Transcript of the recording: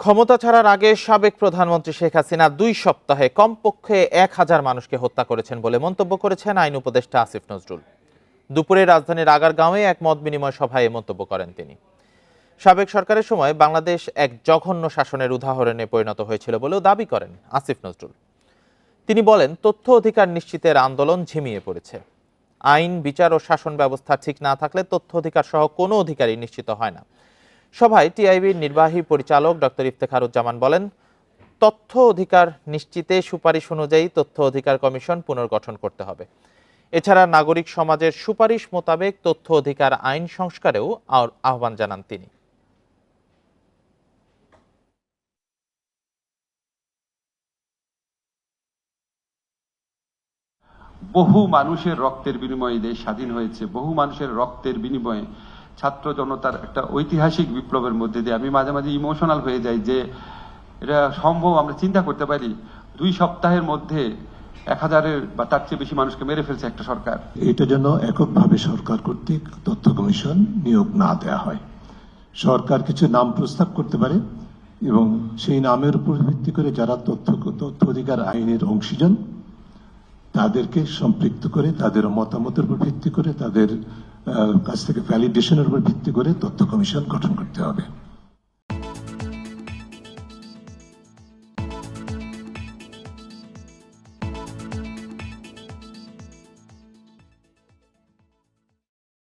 ক্ষমতা ছাড়ার আগে সাবেক প্রধানমন্ত্রী শেখ হাসিনা 2 সপ্তাহে কমপক্ষে 1000 মানুষকে হত্যা করেছেন বলে মন্তব্য করেছেন আইন উপদেষ্টা আসিফ নজরুল। দুপুরে রাজধানীর আগারগাঁওয়ে এক মত বিনিময় সভায় এ মন্তব্য করেন তিনি। সাবেক সরকারের সময় বাংলাদেশ এক জঘন্য শাসনের উদাহরণে পরিণত হয়েছিল বলেও দাবি করেন আসিফ নজরুল। তিনি বলেন, তথ্য অধিকার নিশ্চিতের আন্দোলন ঝিমিয়ে পড়েছে। আইন, বিচার ও শাসন ব্যবস্থা ঠিক না থাকলে তথ্য অধিকার সহ কোনো অধিকারই নিশ্চিত হয় না। সভায় টিআইবির নির্বাহী পরিচালক ডক্টর ইফতেখারুজ্জামান বলেন, তথ্য অধিকার নিশ্চিতে সুপারিশ অনুযায়ী তথ্য অধিকার কমিশন পুনর্গঠন করতে হবে। এছাড়া নাগরিক সমাজের সুপারিশ মোতাবেক তথ্য অধিকার আইন সংস্কারেও আহ্বান জানান তিনি। বহু মানুষের রক্তের বিনিময়ে দেশ স্বাধীন হয়েছে। বহু মানুষের রক্তের বিনিময়ে ছাত্র জনতার একটা ঐতিহাসিক বিপ্লবের মধ্যে দিয়ে আমি মাঝে মাঝে ইমোশনাল হয়ে যাই যে এটা সম্ভব। আমরা চিন্তা করতে পারি 2 সপ্তাহের মধ্যে 1000-এর বা তার চেয়ে বেশি মানুষকে মেরে ফেলছে একটা সরকার। এটা যেন এককভাবে সরকার কর্তৃক তথ্য কমিশন নিয়োগ না দেওয়া হয়। সরকার কিছু নাম প্রস্তাব করতে পারে এবং সেই নামের উপর ভিত্তি করে যারা তথ্য অধিকার আইনের অংশীজন তাদেরকে সম্পৃক্ত করে, তাদের মতামতের উপর ভিত্তি করে, তাদের কাছ থেকে ভ্যালিডেশনের উপর ভিত্তি করে তথ্য কমিশন গঠন করতে হবে।